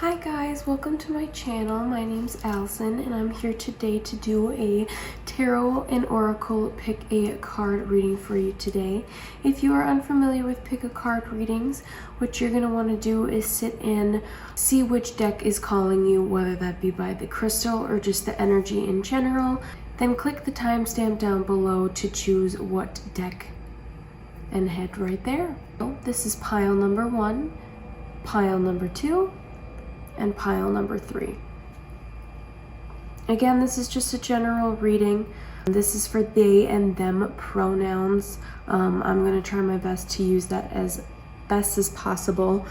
Hi guys, welcome to my channel. My name's Allison and I'm here today to do a tarot and oracle pick a card reading for you today. If you are unfamiliar with pick a card readings, what you're going to want to do is sit and see which deck is calling you, whether that be by the crystal or just the energy in general. Then click the timestamp down below to choose what deck and head right there. So this is pile number 1, pile number 2, and pile number 3. Again, this is just a general reading. This is for they and them pronouns. I'm going to try my best to use that as best as possible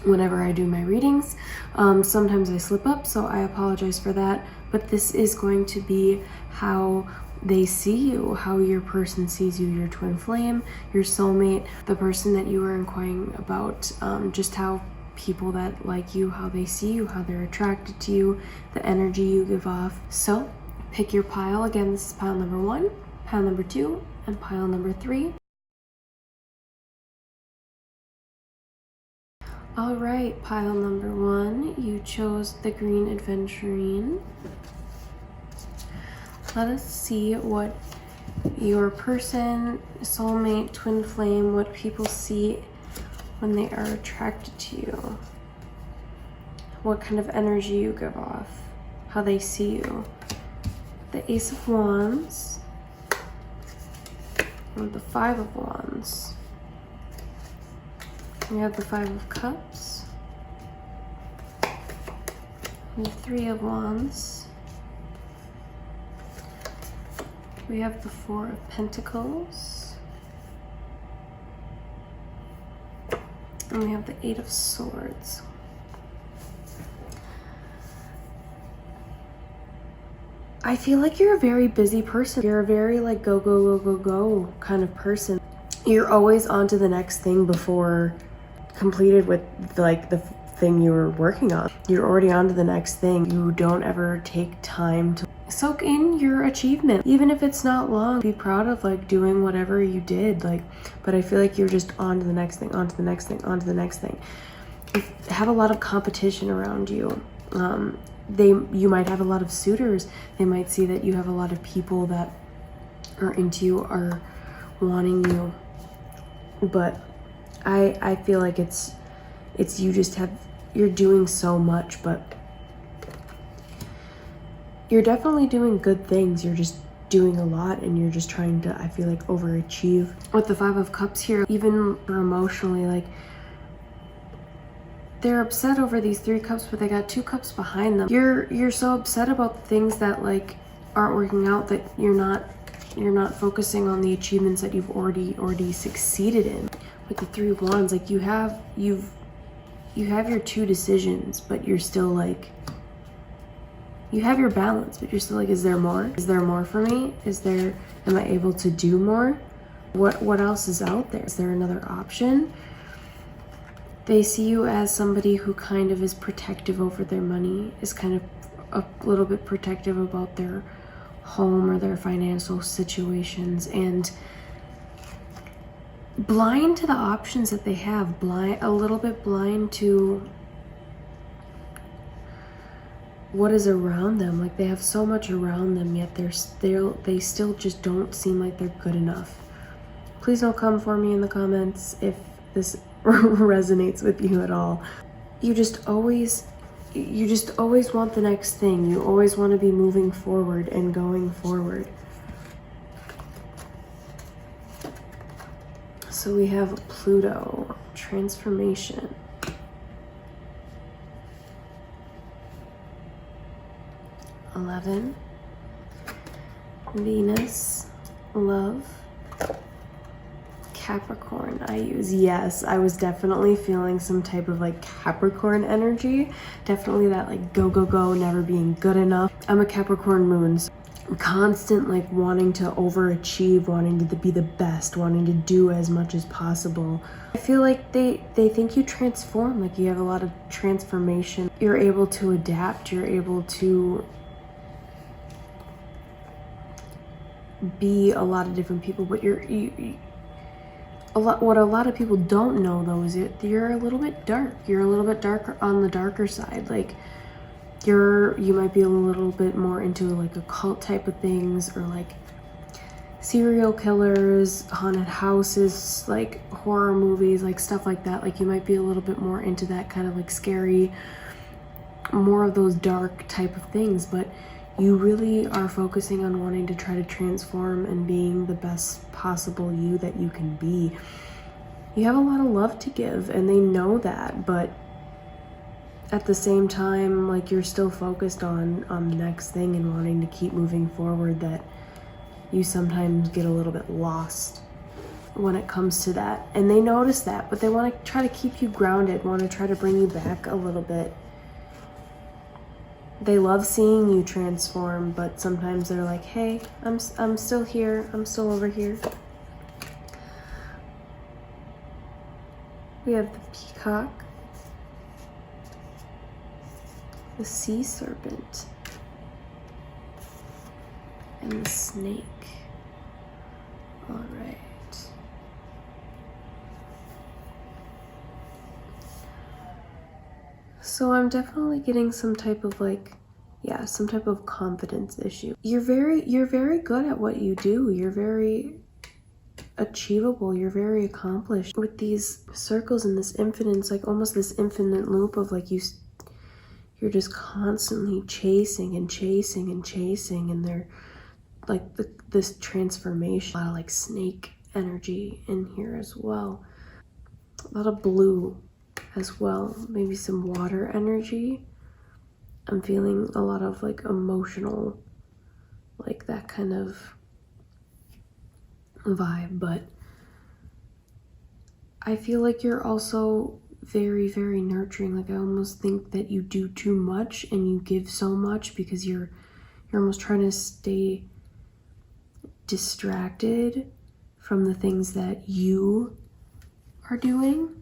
whenever I do my readings. Sometimes I slip up, so I apologize for that. But this is going to be how they see you, how your person sees you, your twin flame, your soulmate, the person that you are inquiring about, just how people that like you, how they see you, how they're attracted to you, the energy you give off. So pick your pile. Again, this is pile number 1, pile number 2, and pile number 3. All right, pile number 1, you chose the green adventurine. Let us see what your person, soulmate, twin flame, what people see when they are attracted to you, what kind of energy you give off, how they see you. The Ace of Wands, and the Five of Wands. We have the Five of Cups, and the Three of Wands. We have the Four of Pentacles. And we have the Eight of Swords. I feel like you're a very busy person. You're a very like go, go, go, go, go kind of person. You're always on to the next thing before completed with like the thing you were working on. You're already on to the next thing. You don't ever take time to soak in your achievement, even if it's not long. Be proud of like doing whatever you did, like, but I feel like you're just on to the next thing, on to the next thing, on to the next thing. You have a lot of competition around you. You might have a lot of suitors. They might see that you have a lot of people that are into you, are wanting you, but I feel like it's you just have, you're doing so much, but you're definitely doing good things. You're just doing a lot and you're just trying to, I feel like, overachieve. With the Five of Cups here, even emotionally, like, they're upset over these 3 cups, but they got 2 cups behind them. You're so upset about the things that like aren't working out that you're not focusing on the achievements that you've already succeeded in. With the Three of Wands, like you have your 2 decisions, but you're still like, you have your balance, but you're still like, is there more? Is there more for me? Am I able to do more? What else is out there? Is there another option? They see you as somebody who kind of is protective over their money, is kind of a little bit protective about their home or their financial situations, and blind to the options that they have, a little bit blind to what is around them. Like, they have so much around them, yet they still just don't seem like they're good enough. Please don't come for me in the comments if this resonates with you at all. You just always want the next thing. You always want to be moving forward and going forward. So we have Pluto, transformation. Venus, love, Capricorn. Yes, I was definitely feeling some type of like Capricorn energy. Definitely that like go, go, go, never being good enough. I'm a Capricorn moon, so constant like wanting to overachieve, wanting to be the best, wanting to do as much as possible. I feel like they think you transform, like you have a lot of transformation. You're able to adapt, you're able to be a lot of different people, but what a lot of people don't know though is you're a little bit dark. You're a little bit darker on the darker side. Like you might be a little bit more into like occult type of things, or like serial killers, haunted houses, like horror movies, like stuff like that. Like you might be a little bit more into that kind of like scary, more of those dark type of things, but you really are focusing on wanting to try to transform and being the best possible you that you can be. You have a lot of love to give and they know that, but at the same time, like you're still focused on the next thing and wanting to keep moving forward, that you sometimes get a little bit lost when it comes to that. And they notice that, but they want to try to keep you grounded, want to try to bring you back a little bit. They love seeing you transform, but sometimes they're like, hey, I'm still here. I'm still over here. We have the peacock, the sea serpent, and the snake. All right. So I'm definitely getting some type of like, yeah, some type of confidence issue. You're very good at what you do. You're very achievable. You're very accomplished. With these circles and this infinite, it's like almost this infinite loop of like you're just constantly chasing and chasing and chasing, and they're like this transformation. A lot of like snake energy in here as well. A lot of blue as well, maybe some water energy. I'm feeling a lot of like emotional, like that kind of vibe, but I feel like you're also very, very nurturing. Like I almost think that you do too much and you give so much because you're almost trying to stay distracted from the things that you are doing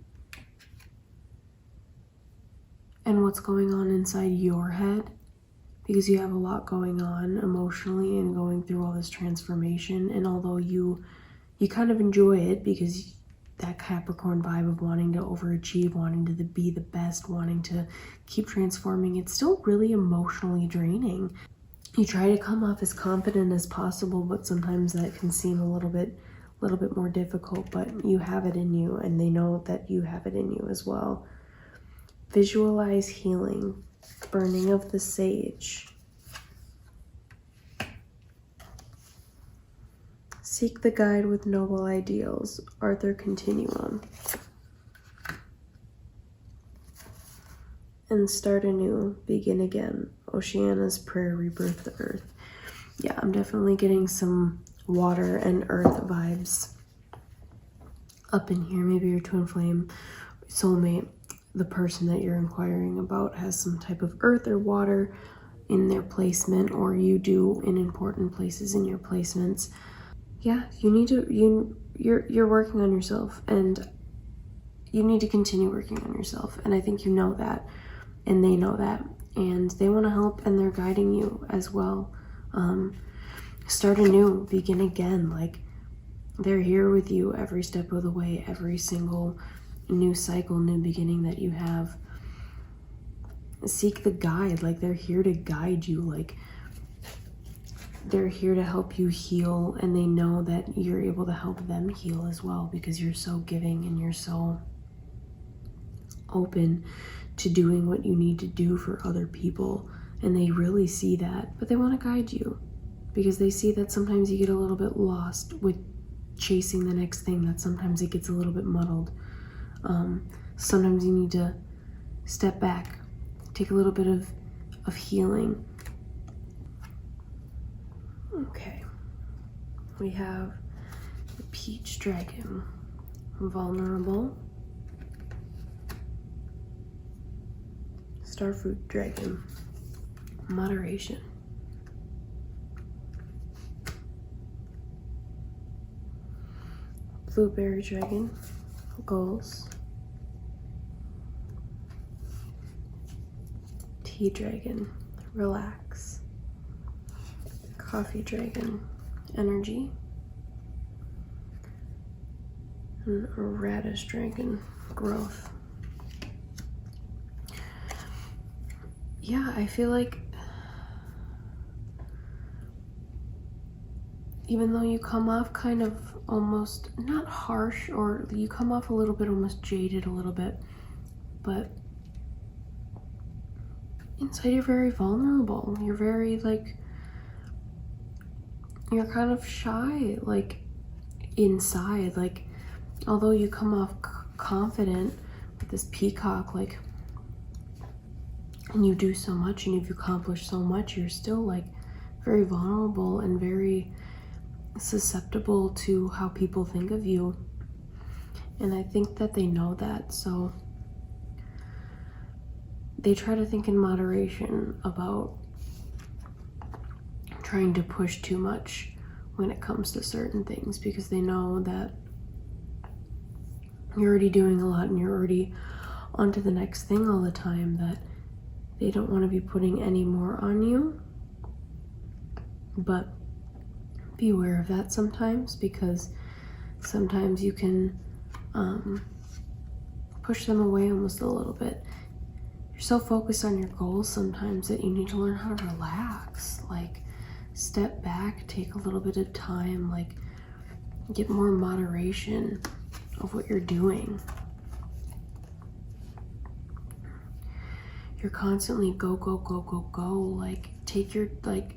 and what's going on inside your head, because you have a lot going on emotionally and going through all this transformation. And although you kind of enjoy it, because that Capricorn vibe of wanting to overachieve, wanting to be the best, wanting to keep transforming, it's still really emotionally draining. You try to come off as confident as possible, but sometimes that can seem a little bit more difficult, but you have it in you and they know that you have it in you as well. Visualize healing, burning of the sage. Seek the guide with noble ideals, Arthur Continuum. And start anew, begin again, Oceana's prayer, rebirth the earth. Yeah, I'm definitely getting some water and earth vibes up in here. Maybe your twin flame, soulmate, the person that you're inquiring about has some type of earth or water in their placement, or you do in important places in your placements. Yeah, you're working on yourself, and you need to continue working on yourself. And I think you know that, and they know that, and they want to help, and they're guiding you as well. Start anew, begin again. Like they're here with you every step of the way, every single new cycle, new beginning that you have. Seek the guide. Like they're here to guide you. Like they're here to help you heal, and they know that you're able to help them heal as well, because you're so giving and you're so open to doing what you need to do for other people. And they really see that, but they want to guide you because they see that sometimes you get a little bit lost with chasing the next thing, that sometimes it gets a little bit muddled. Sometimes you need to step back, take a little bit of healing. Okay, we have the peach dragon, vulnerable, starfruit dragon, moderation, blueberry dragon, goals, tea dragon, relax, coffee dragon, energy, and a radish dragon growth. Yeah, I feel like even though you come off kind of almost not harsh, or you come off a little bit almost jaded a little bit, but inside you're very vulnerable. You're very like, you're kind of shy, like inside, like although you come off confident with this peacock, like, and you do so much and you've accomplished so much, you're still like very vulnerable and very susceptible to how people think of you. And I think that they know that, so they try to think in moderation about trying to push too much when it comes to certain things, because they know that you're already doing a lot and you're already on to the next thing all the time, that they don't want to be putting any more on you. But be aware of that sometimes, because sometimes you can push them away almost a little bit. You're so focused on your goals sometimes that you need to learn how to relax, like step back, take a little bit of time, like get more moderation of what you're doing. You're constantly go, go, go, go, go, like take your, like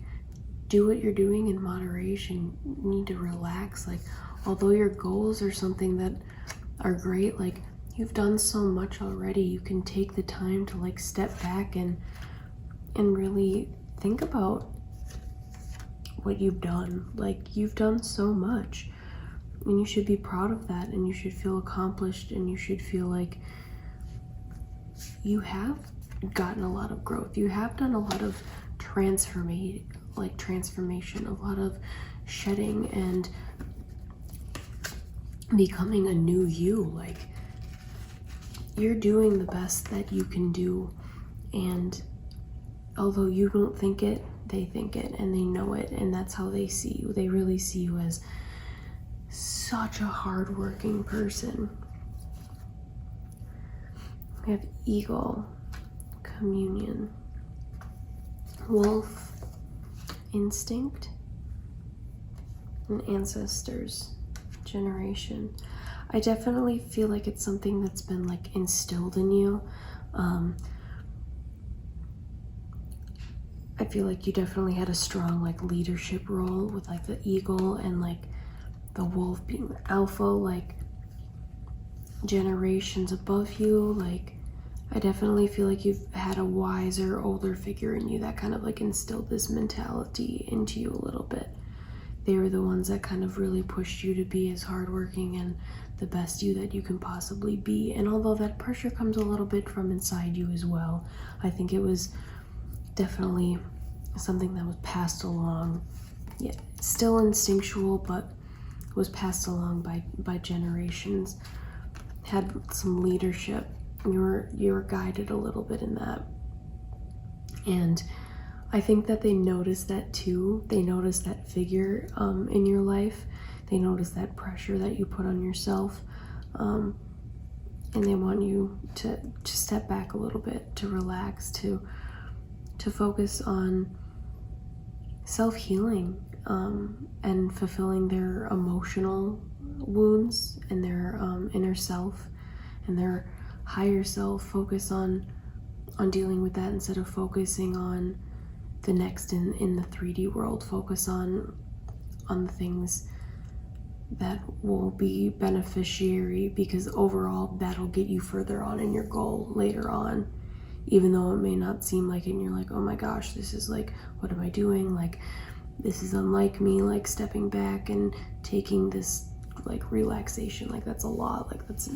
do what you're doing in moderation. You need to relax. Like, although your goals are something that are great, like you've done so much already, you can take the time to like step back and really think about what you've done. Like, you've done so much and you should be proud of that, and you should feel accomplished, and you should feel like you have gotten a lot of growth. You have done a lot of transformation, a lot of shedding and becoming a new you. Like, you're doing the best that you can do, and although you don't think it, they think it, and they know it, and that's how they see you. They really see you as such a hardworking person. We have eagle, communion, wolf, instinct, and ancestors, generation. I definitely feel like it's something that's been like instilled in you. I feel like you definitely had a strong like leadership role with like the eagle and like the wolf being the alpha, like generations above you. Like, I definitely feel like you've had a wiser, older figure in you that kind of like instilled this mentality into you a little bit. They were the ones that kind of really pushed you to be as hardworking and the best you that you can possibly be. And although that pressure comes a little bit from inside you as well, I think it was definitely something that was passed along. Yeah, still instinctual, but was passed along by generations. Had some leadership. You were guided a little bit in that. And I think that they noticed that too. They noticed that figure in your life. They noticed that pressure that you put on yourself. And they want you to step back a little bit, to relax, to focus on self-healing and fulfilling their emotional wounds and their inner self and their higher self. Focus on dealing with that instead of focusing on the next in the 3D world. Focus on the things that will be beneficiary, because overall that'll get you further on in your goal later on, even though it may not seem like it and you're like, oh my gosh, this is like, what am I doing? Like, this is unlike me. Like, stepping back and taking this like relaxation, like that's a lot. Like, that's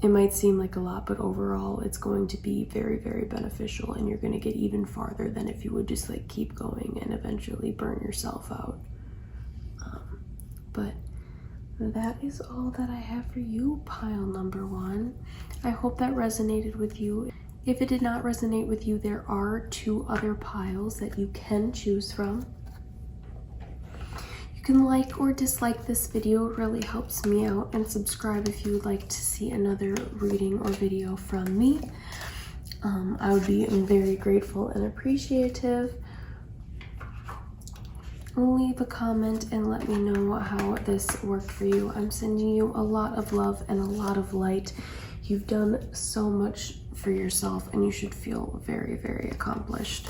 it might seem like a lot, but overall it's going to be very, very beneficial, and you're going to get even farther than if you would just like keep going and eventually burn yourself out. But that is all that I have for you, pile number 1. I hope that resonated with you. If it did not resonate with you, there are 2 other piles that you can choose from. You can like or dislike this video. It really helps me out, and subscribe if you would like to see another reading or video from me. I would be very grateful and appreciative. Leave a comment and let me know how this worked for you. I'm sending you a lot of love and a lot of light. You've done so much for yourself, and you should feel very, very accomplished.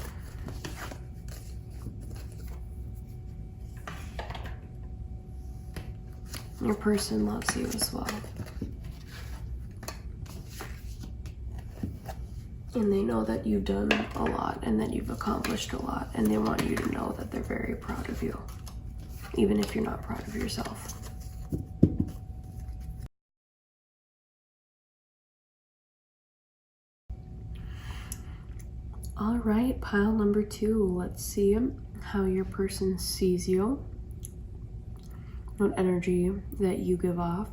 Your person loves you as well. And they know that you've done a lot and that you've accomplished a lot, and they want you to know that they're very proud of you, even if you're not proud of yourself. All right, pile number 2. Let's see how your person sees you, what energy that you give off.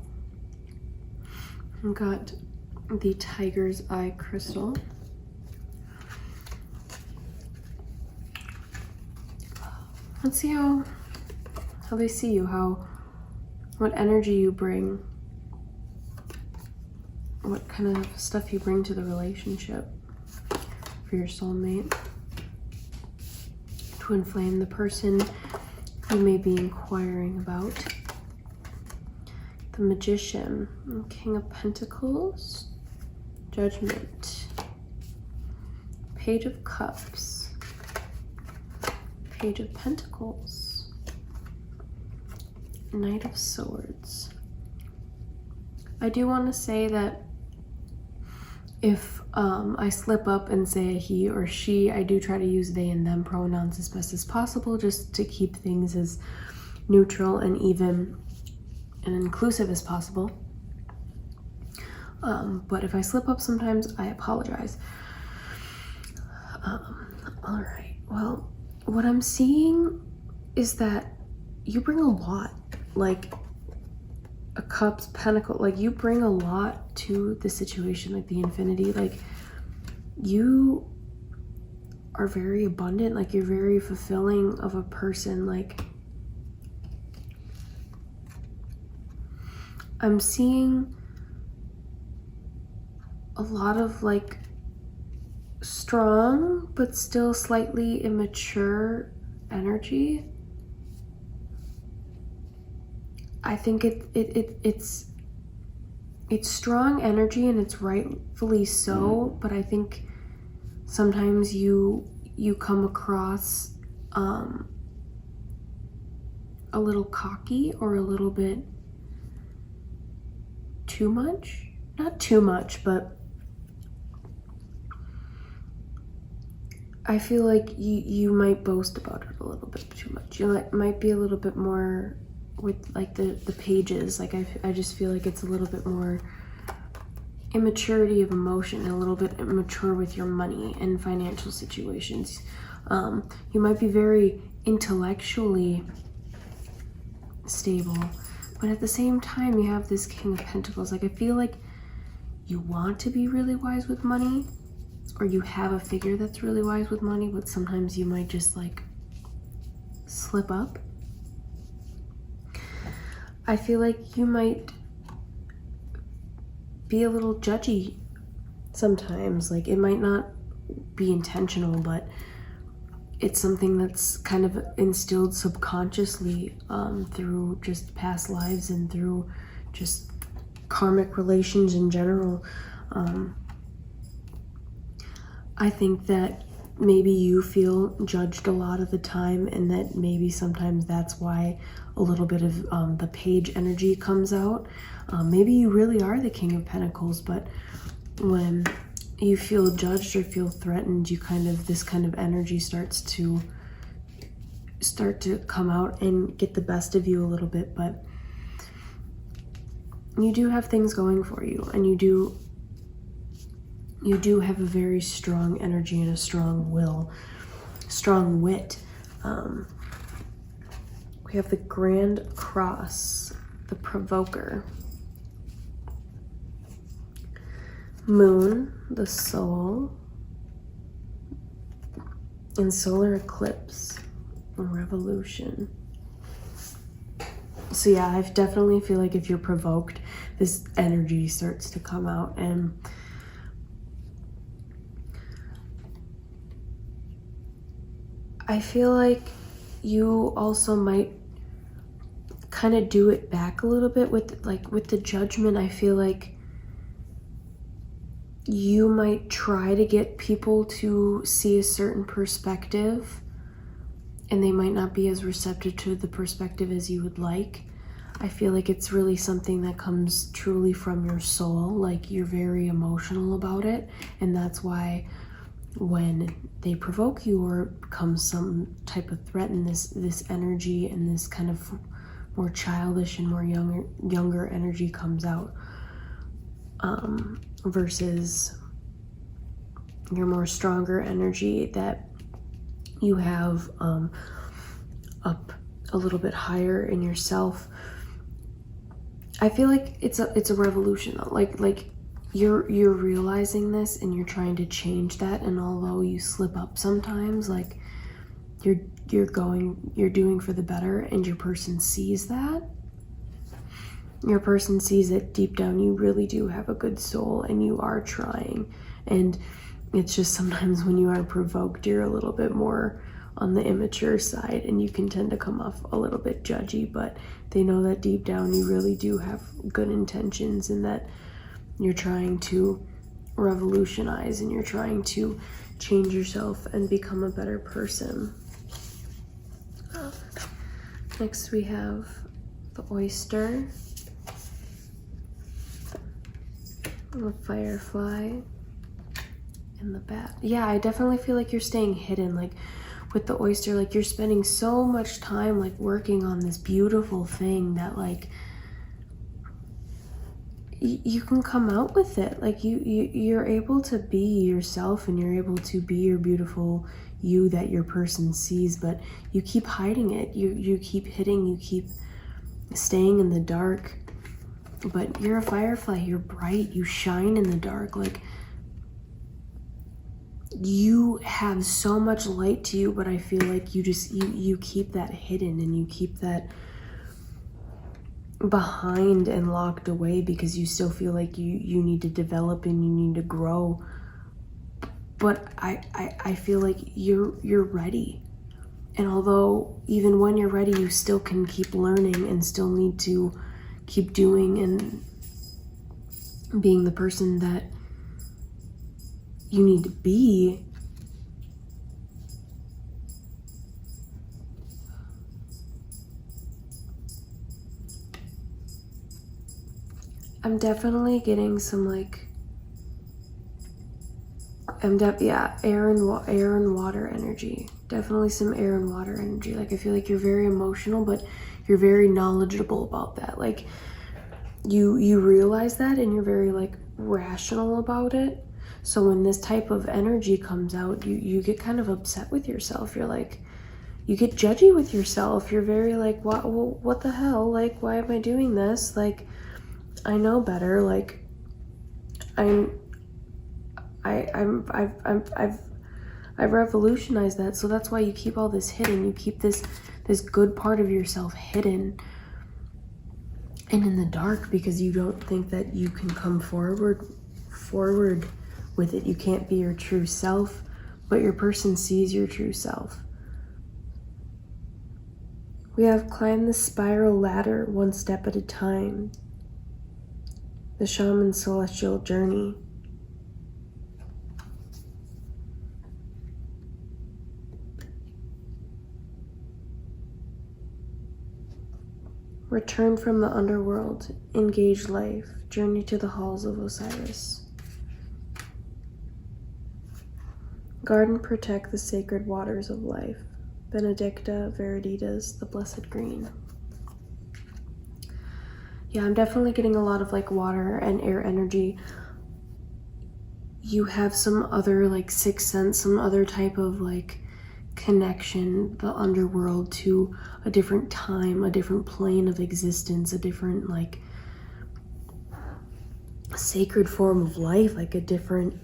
We've got the Tiger's Eye crystal. Let's see how they see you, what energy you bring, what kind of stuff you bring to the relationship for your soulmate, to inflame the person you may be inquiring about. The Magician, King of Pentacles, Judgment, Page of Cups, Page of Pentacles, Knight of Swords. I do want to say that if I slip up and say he or she, I do try to use they and them pronouns as best as possible, just to keep things as neutral and even and inclusive as possible. But if I slip up sometimes, I apologize. All right, well, what I'm seeing is that you bring a lot, like a Cups, Pentacle, like you bring a lot to the situation, like the Infinity. Like you are very abundant, like you're very fulfilling of a person. Like I'm seeing a lot of like strong but still slightly immature energy. I think it's strong energy, and it's rightfully so, but I think sometimes you come across a little cocky, or a little bit too much. Not too much, but I feel like you might boast about it a little bit too much. You might be a little bit more with like the pages. Like I just feel like it's a little bit more immaturity of emotion, and a little bit immature with your money and financial situations. You might be very intellectually stable, but at the same time you have this King of Pentacles. Like I feel like you want to be really wise with money, or you have a figure that's really wise with money, but sometimes you might just like slip up. I feel like you might be a little judgy sometimes. Like it might not be intentional, but it's something that's kind of instilled subconsciously through just past lives and through just karmic relations in general. I think that maybe you feel judged a lot of the time, and that maybe sometimes that's why a little bit of the Page energy comes out. Maybe you really are the King of Pentacles, but when you feel judged or feel threatened, this kind of energy starts to come out and get the best of you a little bit. But you do have things going for you, and you do have a very strong energy and a strong will, strong wit. We have the Grand Cross, the Provoker, Moon, the Soul, and Solar Eclipse, Revolution. So yeah, I definitely feel like if you're provoked, this energy starts to come out. And I feel like you also might kind of do it back a little bit with the judgment. I feel like you might try to get people to see a certain perspective, and they might not be as receptive to the perspective as you would like. I feel like it's really something that comes truly from your soul. Like, you're very emotional about it, and that's why when they provoke you or becomes some type of threat, and this energy and this kind of more childish and more younger energy comes out, versus your more stronger energy that you have up a little bit higher in yourself. I feel like it's a revolution though. Like you're realizing this and you're trying to change that, and although you slip up sometimes, like you're doing for the better, and your person sees that. Your person sees that deep down you really do have a good soul and you are trying. And it's just sometimes when you are provoked, you're a little bit more on the immature side, and you can tend to come off a little bit judgy, but they know that deep down you really do have good intentions, and that you're trying to revolutionize and you're trying to change yourself and become a better person. Next we have the oyster, the firefly, and the bat. Yeah, I definitely feel like you're staying hidden. Like with the oyster, like you're spending so much time like working on this beautiful thing that like you can come out with it. Like you're able to be yourself, and you're able to be your beautiful you that your person sees, but you keep hiding it. You keep hitting, you keep staying in the dark. But you're a firefly, you're bright, you shine in the dark. Like you have so much light to you, but I feel like you keep that hidden, and you keep that behind and locked away because you still feel like you need to develop and you need to grow. But I feel like you're ready. And although even when you're ready, you still can keep learning and still need to keep doing and being the person that you need to be. I'm definitely getting some like air and water energy. Definitely some air and water energy. Like I feel like you're very emotional, but you're very knowledgeable about that. Like you realize that, and you're very like rational about it. So when this type of energy comes out, you get kind of upset with yourself. You're like, you get judgy with yourself. You're very like, what the hell? Like, why am I doing this? Like, I know better. Like, I've revolutionized that. So that's why you keep all this hidden. You keep this good part of yourself hidden and in the dark, because you don't think that you can come forward with it. You can't be your true self, but your person sees your true self. We have climbed the spiral ladder one step at a time. The shaman's celestial journey. Return from the underworld, engage life, journey to the halls of Osiris. Guard and protect the sacred waters of life. Benedicta Veriditas, the blessed green. Yeah, I'm definitely getting a lot of like water and air energy. You have some other like sixth sense, some other type of like connection, the underworld, to a different time, a different plane of existence, a different like sacred form of life, like a different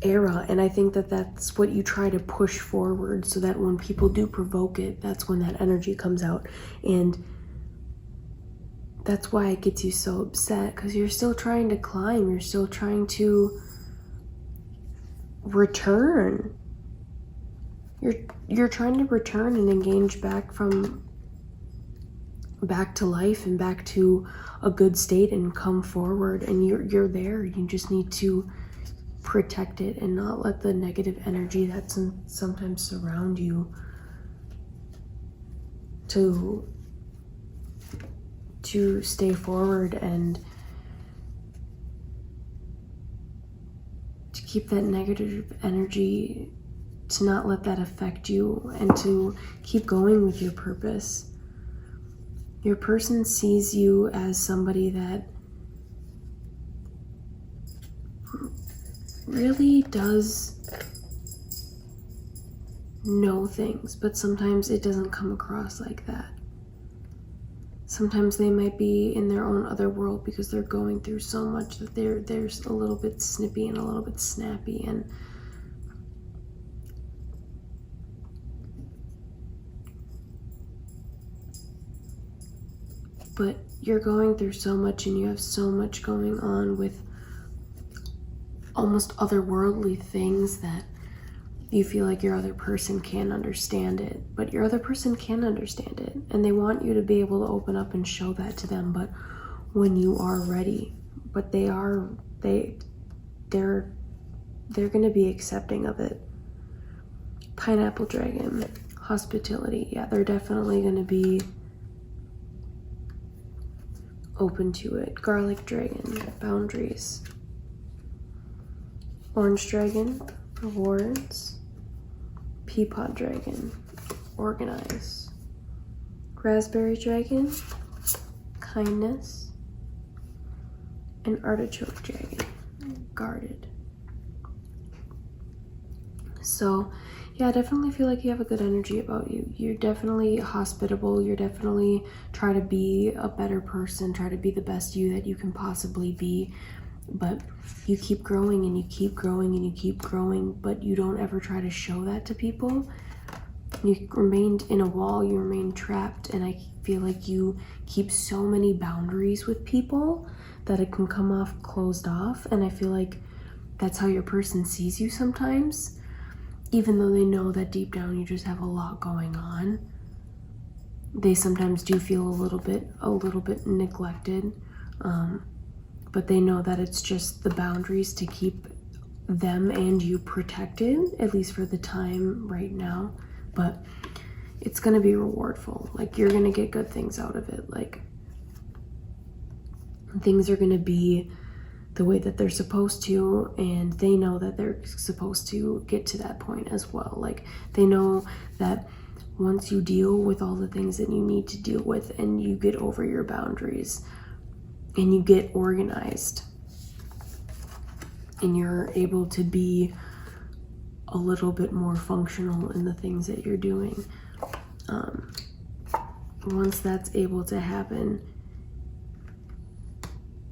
era, and I think that that's what you try to push forward, so that when people do provoke it, that's when that energy comes out. And that's why it gets you so upset, because you're still trying to climb, you're still trying to return. You're trying to return and engage back to life and back to a good state and come forward, and you're there. You just need to protect it and not let the negative energy that sometimes surround you to stay forward, and to keep that negative energy, to not let that affect you, and to keep going with your purpose. Your person sees you as somebody that really does know things, but sometimes it doesn't come across like that. Sometimes they might be in their own other world because they're going through so much that they're a little bit snippy and a little bit snappy, but you're going through so much, and you have so much going on with almost otherworldly things that you feel like your other person can't understand it, but your other person can understand it, and they want you to be able to open up and show that to them, but when you are ready. But they're going to be accepting of it. Pineapple dragon, hospitality. Yeah, they're definitely going to be open to it. Garlic dragon, boundaries. Orange dragon, rewards. Peapod dragon, organize. Raspberry dragon, kindness. And artichoke dragon, guarded. So yeah, I definitely feel like you have a good energy about you. You're definitely hospitable. You're definitely try to be a better person, try to be the best you that you can possibly be. But you keep growing, and you keep growing, and you keep growing, but you don't ever try to show that to people. You remained in a wall, you remain trapped, and I feel like you keep so many boundaries with people that it can come off closed off, and I feel like that's how your person sees you sometimes, even though they know that deep down you just have a lot going on. They sometimes do feel a little bit neglected, but they know that it's just the boundaries to keep them and you protected, at least for the time right now. But it's gonna be rewardful. Like, you're gonna get good things out of it. Like, things are gonna be the way that they're supposed to, and they know that they're supposed to get to that point as well. Like, they know that once you deal with all the things that you need to deal with, and you get over your boundaries, and you get organized, and you're able to be a little bit more functional in the things that you're doing, once that's able to happen,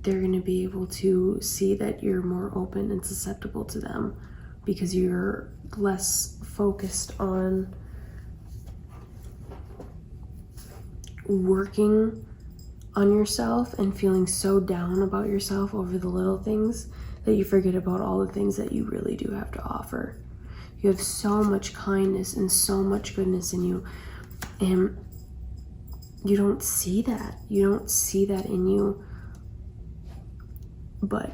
they're going to be able to see that you're more open and susceptible to them, because you're less focused on working on yourself and feeling so down about yourself over the little things that you forget about all the things that you really do have to offer. You have so much kindness and so much goodness in you, and you don't see that. You don't see that in you, but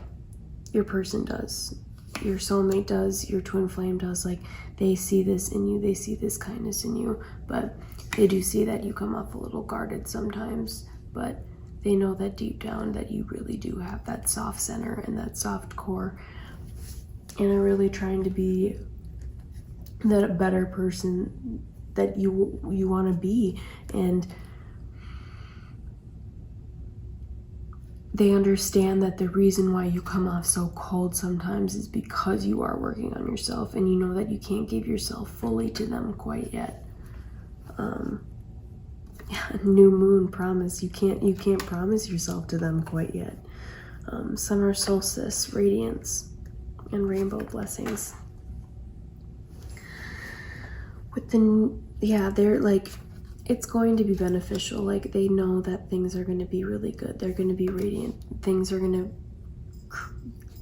your person does. Your soulmate does. Your twin flame does. Like, they see this in you. They see this kindness in you, but they do see that you come off a little guarded sometimes, but they know that deep down that you really do have that soft center and that soft core, and are really trying to be that better person that you want to be. And they understand that the reason why you come off so cold sometimes is because you are working on yourself, and you know that you can't give yourself fully to them quite yet. New moon promise, you can't promise yourself to them quite yet. Summer solstice, radiance. and rainbow blessings. With the, yeah, they're like, it's going to be beneficial. Like, they know that things are going to be really good. They're going to be radiant. Things are going to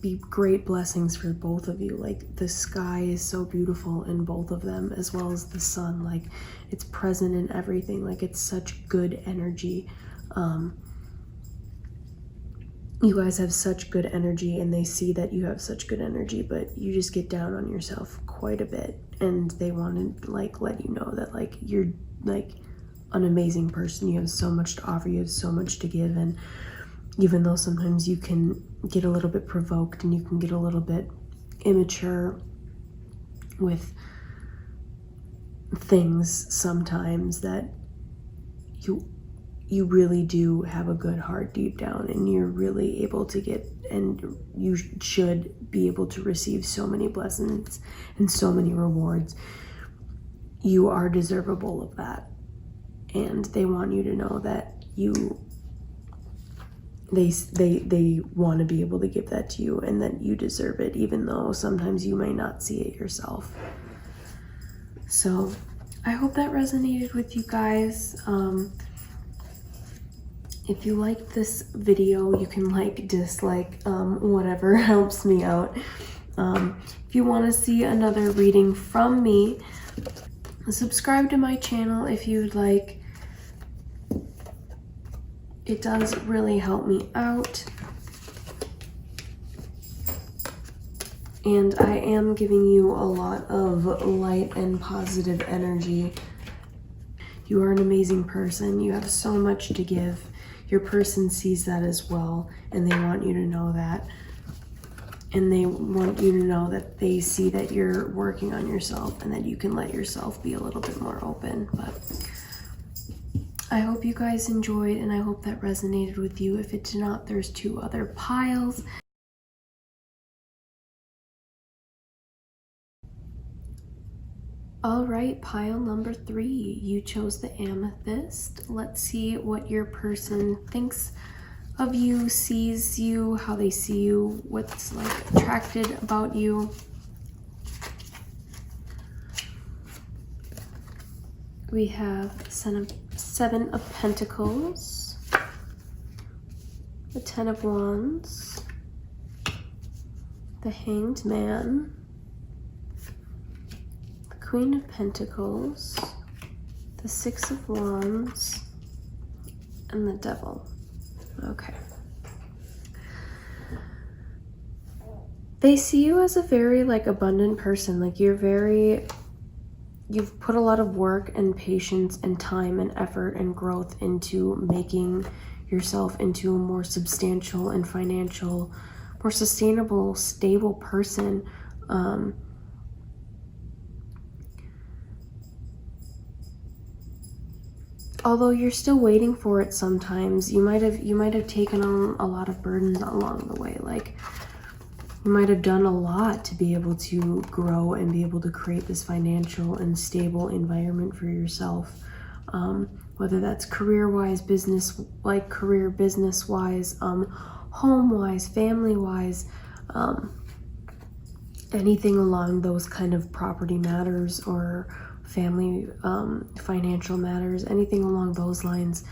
be great blessings for both of you. Like, the sky is so beautiful in both of them, as well as the sun. Like, it's present in everything. Like, it's such good energy. You guys have such good energy, and they see that you have such good energy, but you just get down on yourself quite a bit, and they want to like let you know that like you're like an amazing person. You have so much to offer, you have so much to give, and even though sometimes you can get a little bit provoked and you can get a little bit immature with things sometimes, that you really do have a good heart deep down, and you're really able to get, and you should be able to receive so many blessings and so many rewards. You are deservable of that, and they want you to know that they want to be able to give that to you, and that you deserve it, even though sometimes you may not see it yourself. So I hope that resonated with you guys. If you liked this video, you can like, dislike, whatever helps me out. If you want to see another reading from me, subscribe to my channel if you'd like. It does really help me out. And I am giving you a lot of light and positive energy. You are an amazing person. You have so much to give. Your person sees that as well, and they want you to know that. And they want you to know that they see that you're working on yourself, and that you can let yourself be a little bit more open. But I hope you guys enjoyed, and I hope that resonated with you. If it did not, there's 2 other piles. All right, pile number 3, you chose the amethyst. Let's see what your person thinks of you, sees you, how they see you, what's like attracted about you. We have 7 of Pentacles, the 10 of Wands, the Hanged Man, Queen of Pentacles, the 6 of Wands, and the Devil. Okay. They see you as a very like abundant person. Like, you've put a lot of work and patience and time and effort and growth into making yourself into a more substantial and financial, more sustainable, stable person. Although you're still waiting for it sometimes, you might have taken on a lot of burdens along the way. Like, you might have done a lot to be able to grow and be able to create this financial and stable environment for yourself. Whether that's career-wise, business-wise, home-wise, family-wise, anything along those kind of property matters, or family financial matters, anything along those lines.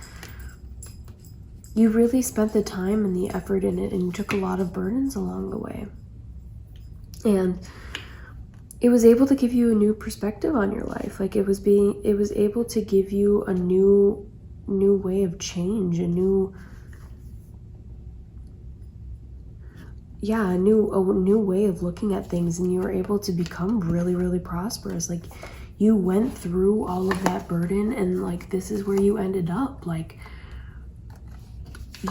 You really spent the time and the effort in it, and you took a lot of burdens along the way. And it was able to give you a new perspective on your life. Like, it was able to give you a new way of change, a new way of looking at things, and you were able to become really, really prosperous. Like, you went through all of that burden, and like, this is where you ended up. Like,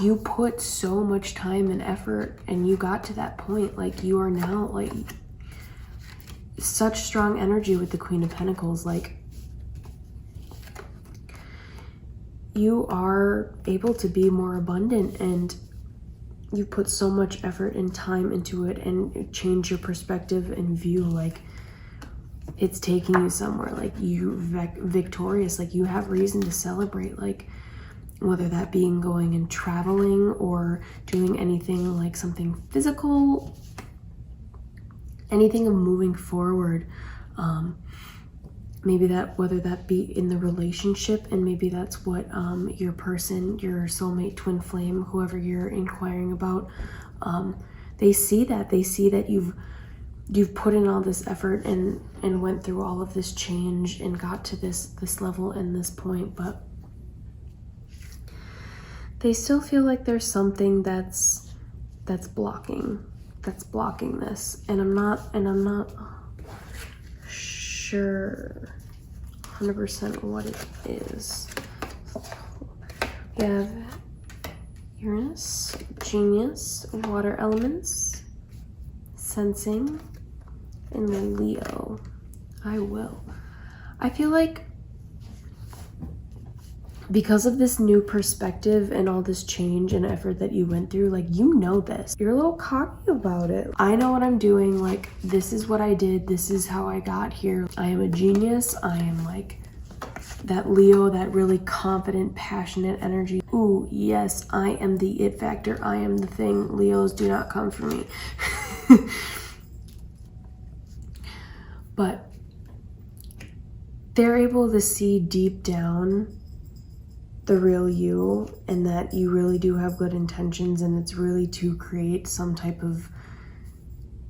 you put so much time and effort, and you got to that point. Like, you are now like such strong energy with the Queen of Pentacles. Like, you are able to be more abundant, and you put so much effort and time into it, and change your perspective and view. Like, it's taking you somewhere. Like, you victorious. Like, you have reason to celebrate. Like, whether that being going and traveling, or doing anything like something physical, anything of moving forward. Maybe that, whether that be in the relationship, and maybe that's what your person, your soulmate, twin flame, whoever you're inquiring about, they see that you've put in all this effort and went through all of this change and got to this level and this point, but they still feel like there's something that's blocking this, and I'm not sure 100% what it is. We have Uranus, Genius, water elements, sensing, and Leo. I feel like because of this new perspective and all this change and effort that you went through, like, you know this. You're a little cocky about it. I know what I'm doing. Like, this is what I did. This is how I got here. I am a genius. I am like that Leo, that really confident, passionate energy. Ooh, yes, I am the it factor. I am the thing. Leos, do not come for me. But they're able to see deep down the real you, and that you really do have good intentions, and it's really to create some type of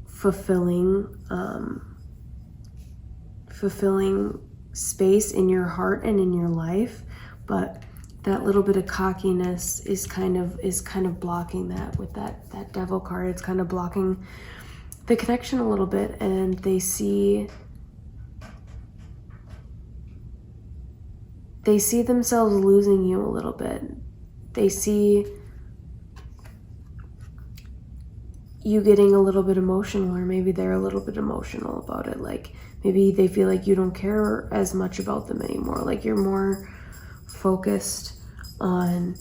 fulfilling space in your heart and in your life. But that little bit of cockiness is kind of blocking that with that devil card. It's kind of blocking the connection a little bit, and they see themselves losing you a little bit. They see you getting a little bit emotional, or maybe they're a little bit emotional about it. Like, maybe they feel like you don't care as much about them anymore. Like, you're more focused on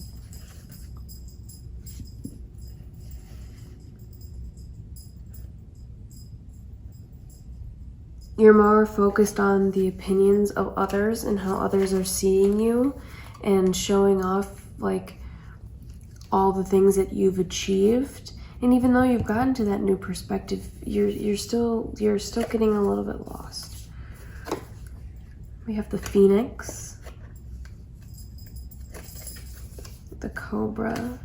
the opinions of others and how others are seeing you, and showing off like all the things that you've achieved. And even though you've gotten to that new perspective, you're still getting a little bit lost. We have the Phoenix, the Cobra,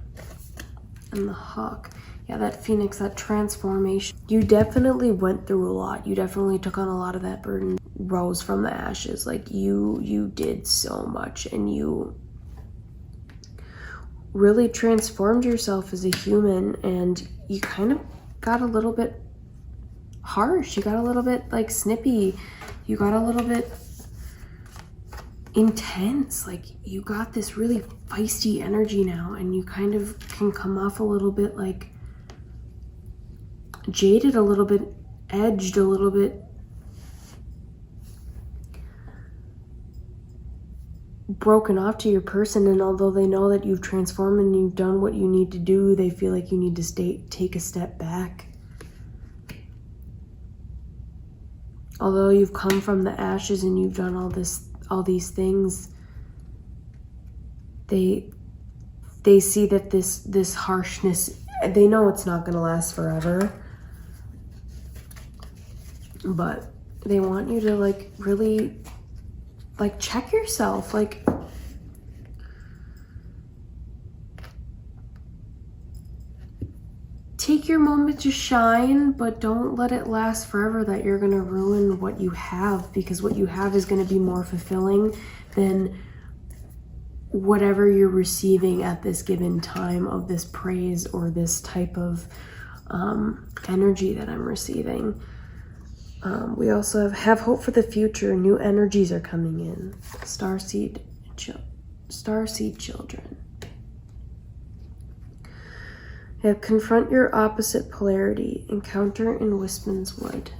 and the Hawk. Yeah, that Phoenix, that transformation. You definitely went through a lot. You definitely took on a lot of that burden, rose from the ashes. Like, you did so much, and you really transformed yourself as a human, and you kind of got a little bit harsh. You got a little bit like snippy. You got a little bit intense. Like, you got this really feisty energy now, and you kind of can come off a little bit like jaded, a little bit edged, a little bit broken off to your person. And although they know that you've transformed and you've done what you need to do, they feel like you need to take a step back. Although you've come from the ashes and you've done all these things, they see that this harshness, they know it's not going to last forever, but they want you to like really like check yourself. Like, take your moment to shine, but don't let it last forever, that you're going to ruin what you have, because what you have is going to be more fulfilling than whatever you're receiving at this given time of this praise or this type of energy that I'm receiving. We also have hope for the future. New energies are coming in. Starseed children. We have confront your opposite polarity, encounter in Wisman's Wood,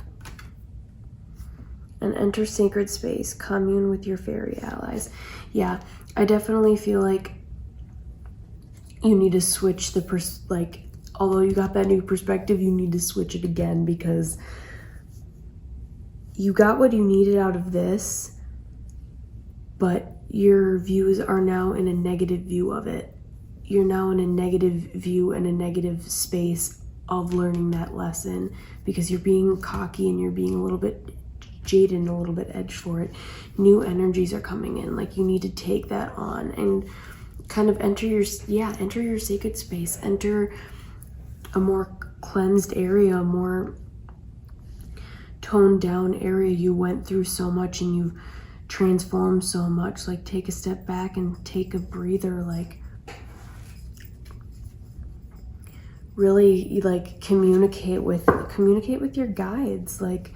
and enter sacred space, commune with your fairy allies. Yeah, I definitely feel like you need to switch although you got that new perspective, you need to switch it again, because you got what you needed out of this, but your views are now in a negative view of it. You're now in a negative view and a negative space of learning that lesson, because you're being cocky and you're being a little bit jaded and a little bit edged for it. New energies are coming in. Like, you need to take that on and kind of enter your sacred space, enter a more cleansed area, a more toned down area. You went through so much and you've transformed so much. Like, take a step back and take a breather. Like, really, like, communicate with your guides. Like,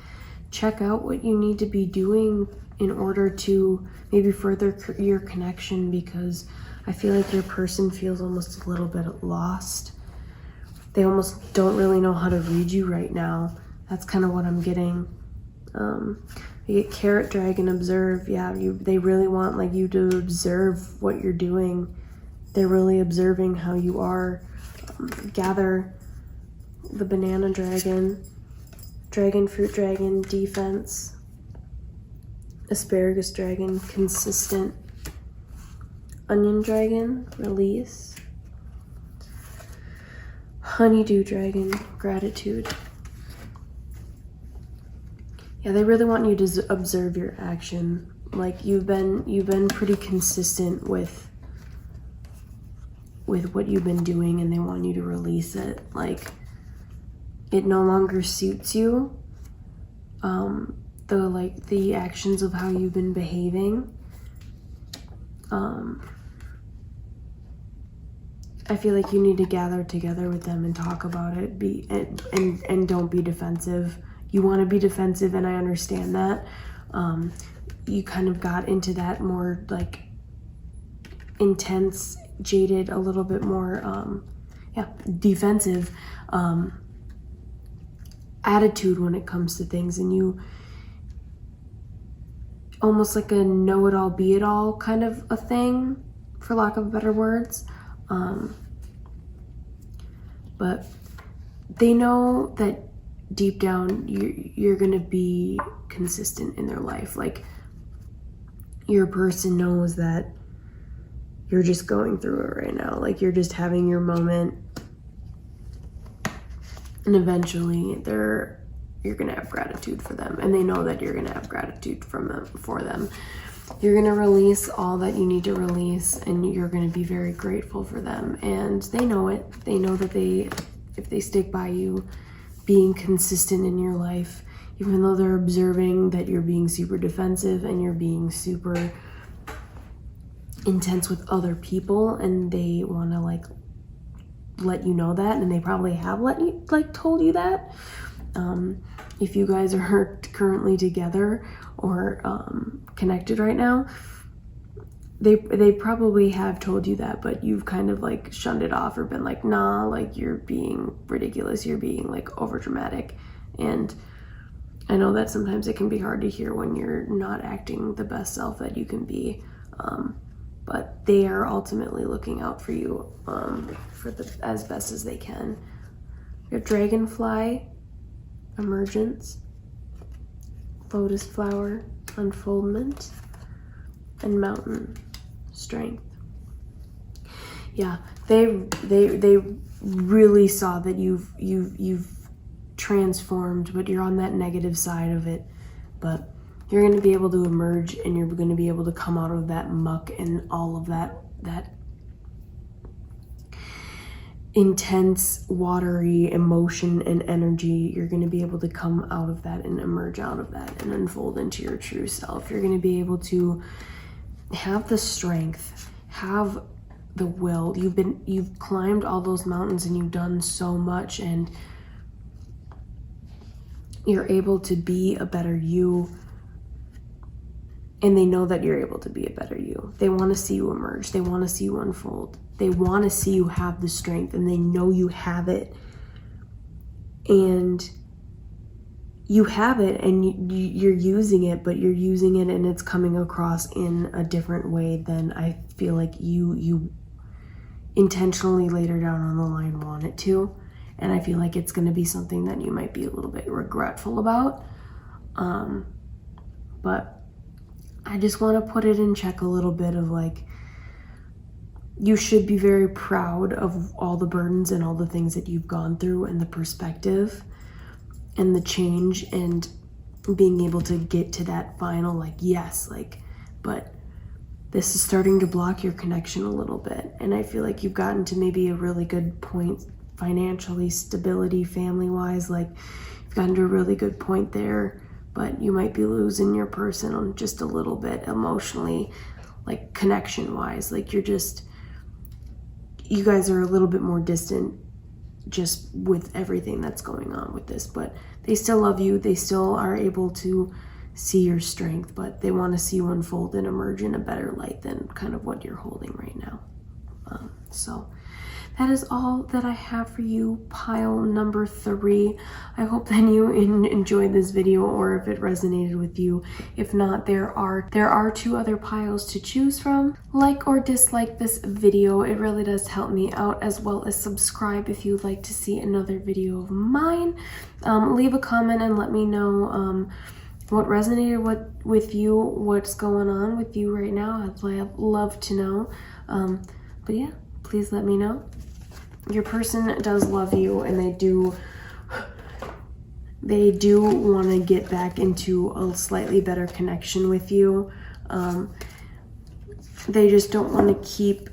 check out what you need to be doing in order to maybe further your connection, because I feel like your person feels almost a little bit lost. They almost don't really know how to read you right now. That's kind of what I'm getting. You get carrot, dragon, observe. Yeah, they really want like you to observe what you're doing. They're really observing how you are. Gather, the banana dragon, dragon fruit dragon, defense, asparagus dragon, consistent, onion dragon, release, honeydew dragon, gratitude. Yeah, they really want you to observe your action. Like, you've been pretty consistent with what you've been doing, and they want you to release it. Like, it no longer suits you. The actions of how you've been behaving. I feel like you need to gather together with them and talk about it. And don't be defensive. You want to be defensive, and I understand that. You kind of got into that more like intense, jaded, a little bit more defensive attitude when it comes to things, and you almost like a know-it-all, be-it-all kind of a thing, for lack of better words. But they know that deep down you're gonna be consistent in their life. Like, your person knows that you're just going through it right now. Like, you're just having your moment, and eventually you're gonna have gratitude for them, and they know that you're gonna have gratitude for them. You're gonna release all that you need to release, and you're gonna be very grateful for them, and they know it. They know that if they stick by you, being consistent in your life, even though they're observing that you're being super defensive and you're being super intense with other people, and they want to like let you know that, and they probably have told you that. If you guys are currently together or connected right now, they probably have told you that, but you've kind of like shunned it off or been like, nah, like, you're being ridiculous, you're being like over dramatic. And I know that sometimes it can be hard to hear when you're not acting the best self that you can be, but they are ultimately looking out for you as best as they can. Your dragonfly, emergence, lotus flower, unfoldment, and mountain, strength. Yeah, they really saw that you've transformed, but you're on that negative side of it. But you're going to be able to emerge, and you're going to be able to come out of that muck and all of that intense, watery emotion and energy. You're going to be able to come out of that and emerge out of that and unfold into your true self. You're going to be able to have the strength, have the will. You've climbed all those mountains, and you've done so much, and you're able to be a better you. And they know that you're able to be a better you. They want to see you emerge. They want to see you unfold. They want to see you have the strength, and they know you have it. And you have it, and you're using it, but you're using it, and it's coming across in a different way than I feel like you intentionally later down on the line want it to. And I feel like it's going to be something that you might be a little bit regretful about. But I just want to put it in check a little bit of like, you should be very proud of all the burdens and all the things that you've gone through, and the perspective and the change, and being able to get to that final, like, yes, like, but this is starting to block your connection a little bit. And I feel like you've gotten to maybe a really good point financially, stability, family-wise, like you've gotten to a really good point there, but you might be losing your person on just a little bit emotionally, like connection-wise, like you guys are a little bit more distant just with everything that's going on with this, but they still love you. They still are able to see your strength, but they want to see you unfold and emerge in a better light than kind of what you're holding right now. So that is all that I have for you, pile number 3. I hope that you enjoyed this video, or if it resonated with you. If not, there are 2 other piles to choose from. Like or dislike this video. It really does help me out, as well as subscribe if you'd like to see another video of mine. Leave a comment and let me know what resonated with you, what's going on with you right now. I'd love to know. But yeah, please let me know. Your person does love you, and they do want to get back into a slightly better connection with you. They just don't want to keep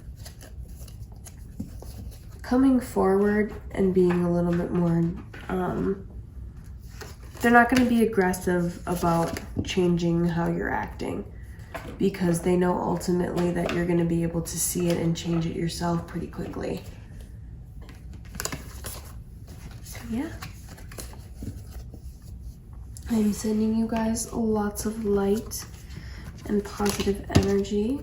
coming forward and being a little bit more, they're not going to be aggressive about changing how you're acting, because they know ultimately that you're going to be able to see it and change it yourself pretty quickly. So yeah, I'm sending you guys lots of light and positive energy.